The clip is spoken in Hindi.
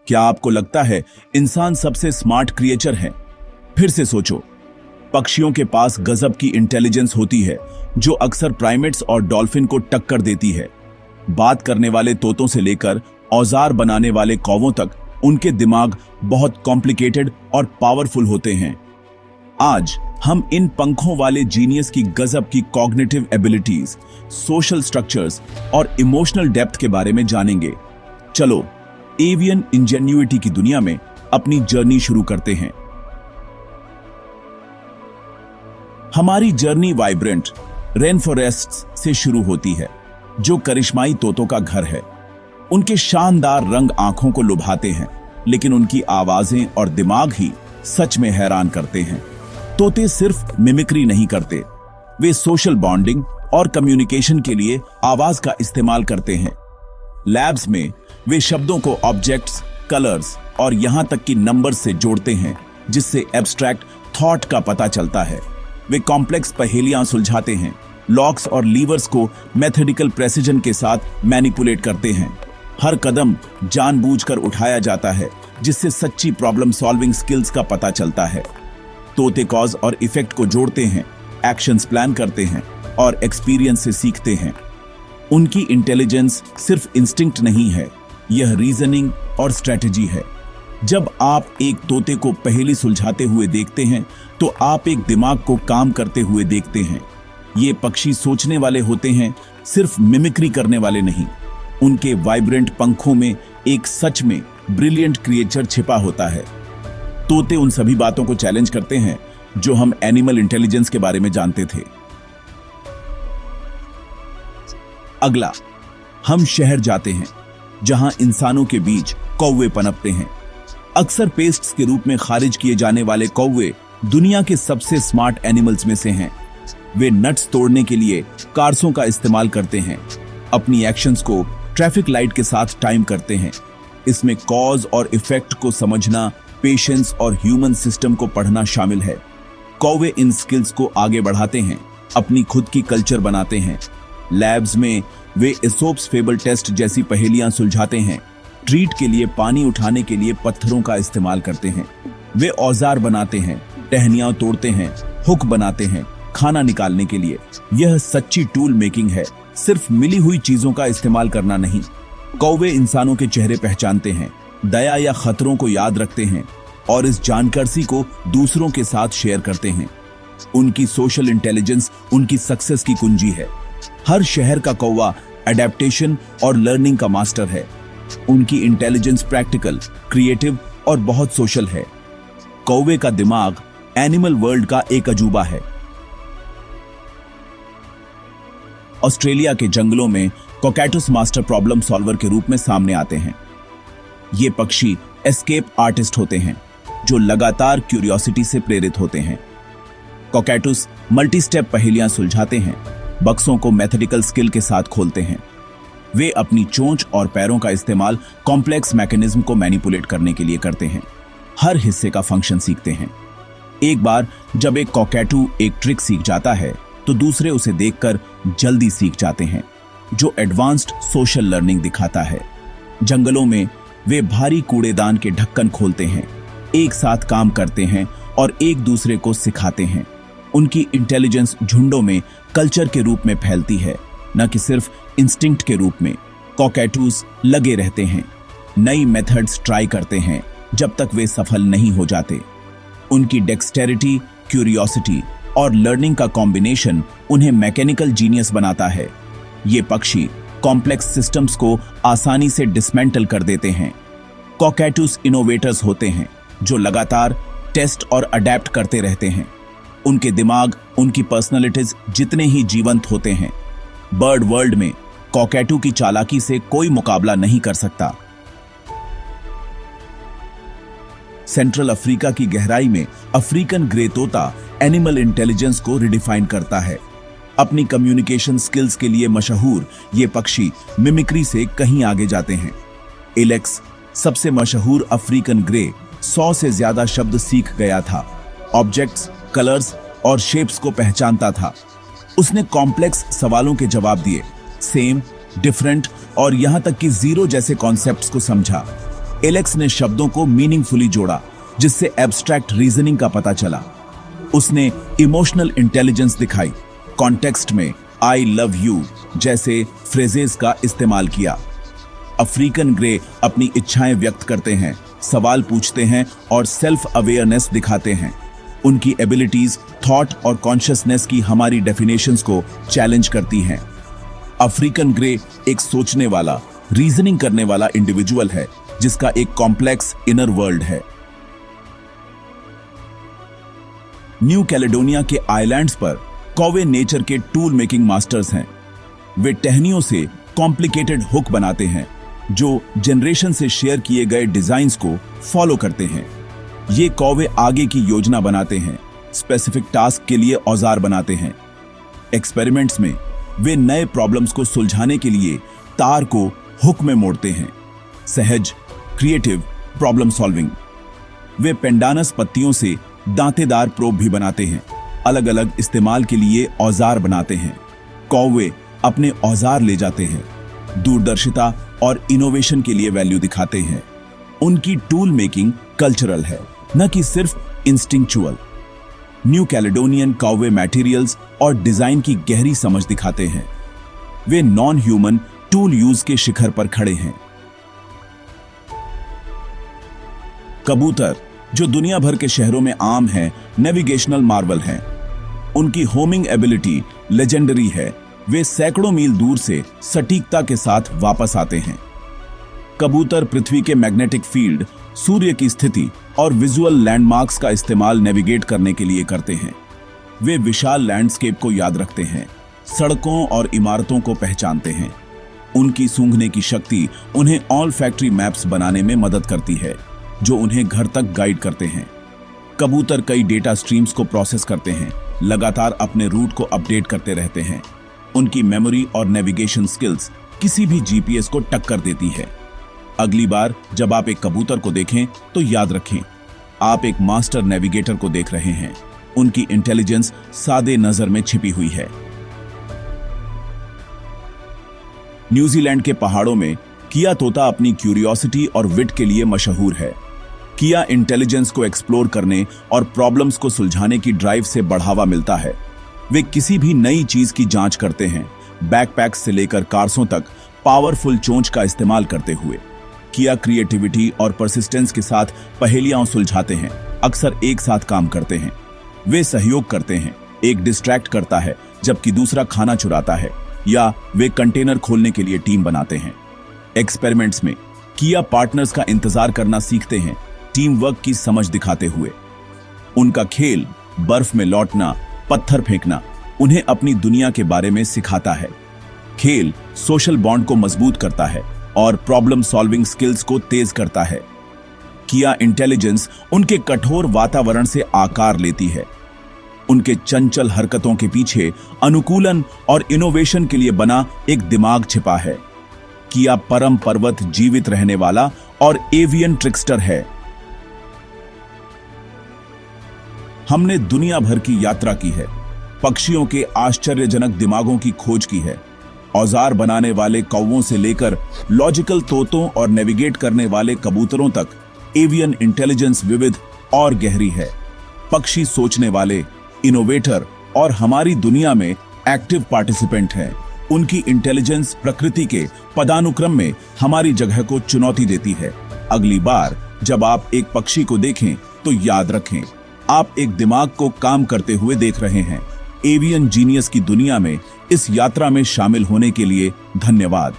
क्या आपको लगता है इंसान सबसे स्मार्ट क्रिएचर है? फिर से सोचो, पक्षियों के पास गजब की इंटेलिजेंस होती है जो अक्सर प्राइमेट्स और डॉल्फिन को टक्कर देती है। बात करने वाले तोतों से लेकर औजार बनाने वाले कौवों तक उनके दिमाग बहुत कॉम्प्लिकेटेड और पावरफुल होते हैं। आज हम इन पंखों वाले जीनियस की गजब की कॉग्निटिव एबिलिटीज, सोशल स्ट्रक्चर्स और इमोशनल डेप्थ के बारे में जानेंगे। चलो एवियन इंजेन्युइटी की दुनिया में अपनी जर्नी शुरू करते हैं। हमारी जर्नी वाइब्रेंट रेन फॉरेस्ट्स से शुरू होती है, जो करिश्माई तोतों का घर है। उनके शानदार रंग आंखों को लुभाते हैं, लेकिन उनकी आवाजें और दिमाग ही सच में हैरान करते हैं। तोते सिर्फ मिमिक्री नहीं करते, वे सोशल बॉन्डिंग और कम्युनिकेशन के लिए आवाज का इस्तेमाल करते हैं। लैब्स में वे शब्दों को ऑब्जेक्ट्स, कलर्स और यहां तक कि नंबर्स से जोड़ते हैं, जिससे एब्स्ट्रैक्ट थॉट का पता चलता है। वे कॉम्प्लेक्स पहेलियां सुलझाते हैं, लॉक्स और लीवर्स को मैथमेटिकल प्रेसिजन के साथ मैनिपुलेट करते हैं। हर कदम जानबूझकर उठाया जाता है, जिससे सच्ची प्रॉब्लम सॉल्विंग स्किल्स का पता चलता है। तोते कॉज और इफेक्ट को जोड़ते हैं, एक्शंस प्लान करते हैं और एक्सपीरियंस से सीखते हैं। उनकी इंटेलिजेंस सिर्फ इंस्टिंक्ट नहीं है, यह रीजनिंग और स्ट्रेटजी है। जब आप एक तोते को पहेली सुलझाते हुए देखते हैं, तो आप एक दिमाग को काम करते हुए देखते हैं। ये पक्षी सोचने वाले होते हैं, सिर्फ मिमिक्री करने वाले नहीं। उनके वाइब्रेंट पंखों में एक सच में ब्रिलियंट क्रिएचर छिपा होता है। तोते उन सभी बातों को चैलेंज करते हैं जो हम एनिमल इंटेलिजेंस के बारे में जानते थे। अगला, हम शहर जाते हैं, जहां इंसानों के बीच कौवे पनपते हैं। अक्सर पेस्ट्स के रूप में खारिज किए जाने वाले कौवे दुनिया के सबसे स्मार्ट एनिमल्स में से हैं। वे नट्स तोड़ने के लिए कार्सों का इस्तेमाल करते हैं, अपनी एक्शंस को ट्रैफिक लाइट के साथ टाइम करते हैं। इसमें कॉज और इफेक्ट को समझना, पेशेंस और ह्यूमन सिस्टम को पढ़ना शामिल है। कौवे इन स्किल्स को आगे बढ़ाते हैं, अपनी खुद की कल्चर बनाते हैं। लैब्स में वे एसोप्स फेबल टेस्ट जैसी पहेलियां सुलझाते हैं, ट्रीट के लिए पानी उठाने के लिए पत्थरों का इस्तेमाल करते हैं। वे औजार बनाते हैं, टहनियां तोड़ते हैं, हुक बनाते हैं, खाना निकालने के लिए। यह सच्ची टूल मेकिंग है, सिर्फ मिली हुई चीजों का इस्तेमाल करना नहीं। कौवे इंसानों के चेहरे पहचानते हैं, दया या खतरों को याद रखते हैं और इस जानकारी को दूसरों के साथ शेयर करते हैं। उनकी सोशल इंटेलिजेंस उनकी सक्सेस की कुंजी है। हर शहर का कौवा एडेप्टेशन और लर्निंग का मास्टर है। उनकी इंटेलिजेंस प्रैक्टिकल, क्रिएटिव और बहुत सोशल है। कौवे का दिमाग एनिमल वर्ल्ड का एक अजूबा है। ऑस्ट्रेलिया के जंगलों में कॉकैटस मास्टर प्रॉब्लम सॉल्वर के रूप में सामने आते हैं। ये पक्षी एस्केप आर्टिस्ट होते हैं, जो लगातार क्यूरियोसिटी से प्रेरित होते हैं। कॉकैटस मल्टी स्टेप पहेलियां सुलझाते हैं, बक्सों को मैथमेटिकल स्किल के साथ खोलते हैं। वे अपनी चोंच और पैरों का इस्तेमाल कॉम्प्लेक्स मैकेनिज्म को मैनिपुलेट करने के लिए करते हैं। हर हिस्से का फंक्शन सीखते हैं। एक बार जब एक कॉकैटू एक ट्रिक सीख जाता है, तो दूसरे उसे देखकर जल्दी सीख जाते हैं, जो एडवांस्ड सोशल लर्निंग दिखाता है। जंगलों में वे भारी कूड़ेदान के ढक्कन खोलते हैं, एक साथ काम करते हैं और एक दूसरे को सिखाते हैं। उनकी इंटेलिजेंस झुंडों में कल्चर के रूप में फैलती है, न कि सिर्फ इंस्टिंक्ट के रूप में। कॉकैटूज लगे रहते हैं, नई मेथड्स ट्राई करते हैं जब तक वे सफल नहीं हो जाते। उनकी डेक्सटेरिटी, क्यूरियोसिटी और लर्निंग का कॉम्बिनेशन उन्हें मैकेनिकल जीनियस बनाता है। ये पक्षी कॉम्प्लेक्स सिस्टम्स को आसानी से डिसमेंटल कर देते हैं। कॉकैटूस इनोवेटर्स होते हैं, जो लगातार टेस्ट और अडेप्ट करते रहते हैं। उनके दिमाग, उनकी पर्सनालिटीज जितने ही जीवंत होते हैं। बर्ड वर्ल्ड में कॉकैटू की चालाकी से कोई मुकाबला नहीं कर सकता। सेंट्रल अफ्रीका की गहराई में अफ्रीकन ग्रे तोता एनिमल इंटेलिजेंस को रिडिफाइन करता है। अपनी कम्युनिकेशन स्किल्स के लिए मशहूर ये पक्षी मिमिक्री से कहीं आगे जाते हैं। इलेक्स, सबसे मशहूर अफ्रीकन ग्रे, 100 से ज्यादा शब्द सीख गया था। ऑब्जेक्ट्स, कलर्स और शेप्स को पहचानता था। उसने कॉम्प्लेक्स सवालों के जवाब दिए, सेम, डिफरेंट और यहां तक कि जीरो जैसे कॉन्सेप्ट्स को समझा। एलेक्स ने शब्दों को मीनिंगफुली जोड़ा, जिससे एब्स्ट्रैक्ट रीजनिंग का पता चला। उसने इमोशनल इंटेलिजेंस दिखाई, कॉन्टेक्स्ट में आई लव यू जैसे फ्रेजेस का इस्तेमाल किया। अफ्रीकन ग्रे अपनी इच्छाएं व्यक्त करते हैं, सवाल पूछते हैं और सेल्फ अवेयरनेस दिखाते हैं। उनकी एबिलिटीज थॉट और कॉन्शियसनेस की हमारी डेफिनेशंस को चैलेंज करती हैं। अफ्रीकन ग्रे एक सोचने वाला, रीजनिंग करने वाला इंडिविजुअल है, जिसका एक कॉम्प्लेक्स इनर वर्ल्ड है। न्यू कैलेडोनिया के आइलैंड्स पर कौवे नेचर के टूल मेकिंग मास्टर्स हैं। वे टहनियों से कॉम्प्लिकेटेड हुक बनाते हैं, जो जनरेशन से शेयर किए गए डिजाइन्स को फॉलो करते हैं। ये कौवे आगे की योजना बनाते हैं, स्पेसिफिक टास्क के लिए औजार बनाते हैं। एक्सपेरिमेंट्स में वे नए प्रॉब्लम्स को सुलझाने के लिए तार को हुक में मोड़ते हैं। सहज, क्रिएटिव प्रॉब्लम सॉल्विंग। वे पेंडानस पत्तियों से दांतेदार प्रोब भी बनाते हैं, अलग अलग इस्तेमाल के लिए औजार बनाते हैं। कौवे अपने औजार ले जाते हैं, दूरदर्शिता और इनोवेशन के लिए वैल्यू दिखाते हैं। उनकी टूल मेकिंग कल्चरल है, न कि सिर्फ इंस्टिंक्चुअल। न्यू कैलेडोनियन कौवे मटेरियल्स और डिजाइन की गहरी समझ दिखाते हैं। वे नॉन ह्यूमन टूल यूज के शिखर पर खड़े हैं। कबूतर, जो दुनिया भर के शहरों में आम हैं, नेविगेशनल मार्वल हैं। उनकी होमिंग एबिलिटी लेजेंडरी है। वे सैकड़ों मील दूर से सटीकता के साथ वापस आते हैं। कबूतर पृथ्वी के मैग्नेटिक फील्ड, सूर्य की स्थिति और विजुअल लैंडमार्क्स का इस्तेमाल नेविगेट करने के लिए करते हैं। वे विशाल लैंडस्केप को याद रखते हैं, सड़कों और इमारतों को पहचानते हैं। उनकी सूंघने की शक्ति उन्हें ऑल फैक्ट्री मैप्स बनाने में मदद करती है, जो उन्हें घर तक गाइड करते हैं। कबूतर कई डेटा स्ट्रीम्स को प्रोसेस करते हैं, लगातार अपने रूट को अपडेट करते रहते हैं। उनकी मेमोरी और नेविगेशन स्किल्स किसी भी जीपीएस को टक्कर देती है। अगली बार जब आप एक कबूतर को देखें तो याद रखें, आप एक मास्टर नेविगेटर को देख रहे हैं। उनकी इंटेलिजेंस सादे नजर में छिपी हुई है। न्यूजीलैंड के पहाड़ों में किया तोता अपनी क्यूरियोसिटी और विट के लिए मशहूर है। किया इंटेलिजेंस को एक्सप्लोर करने और प्रॉब्लम्स को सुलझाने की ड्राइव से बढ़ावा मिलता है। वे किसी भी नई चीज की जांच करते हैं, बैकपैक्स से लेकर कार्सों तक पावरफुल चोंच का इस्तेमाल करते हुए। किया क्रिएटिविटी और परसिस्टेंस के साथ पहेलियां सुलझाते हैं, अक्सर एक साथ काम करते हैं। वे सहयोग करते हैं, एक डिस्ट्रैक्ट करता है जबकि दूसरा खाना चुराता है, या वे कंटेनर खोलने के लिए टीम बनाते हैं। एक्सपेरिमेंट्स में किया पार्टनर्स का इंतजार करना सीखते हैं, टीम वर्क की समझ दिखाते हुए। उनका खेल, बर्फ में लौटना, पत्थर फेंकना, उन्हें अपनी दुनिया के बारे में सिखाता है। खेल सोशल बॉन्ड को मजबूत करता है और प्रॉब्लम सॉल्विंग स्किल्स को तेज करता है। किया इंटेलिजेंस उनके कठोर वातावरण से आकार लेती है। उनके चंचल हरकतों के पीछे अनुकूलन और इनोवेशन के लिए बना एक दिमाग छिपा है। किया परम पर्वत जीवित रहने वाला और एवियन ट्रिक्स्टर है। हमने दुनिया भर की यात्रा की है, पक्षियों के आश्चर्यजनक दिमागों की खोज की है। औजार बनाने वाले कौवों से लेकर लॉजिकल तोतों और नेविगेट करने वाले कबूतरों तक एवियन इंटेलिजेंस विविध और गहरी है। पक्षी सोचने वाले, इनोवेटर और हमारी दुनिया में एक्टिव पार्टिसिपेंट हैं। उनकी इंटेलिजेंस प्रकृति के पदानुक्रम में हमारी जगह को चुनौती देती है। अगली बार जब आप एक पक्षी को देखें तो याद रखें, आप एक दिमाग को काम करते हुए देख रहे हैं। एवियन जीनियस की दुनिया में इस यात्रा में शामिल होने के लिए धन्यवाद।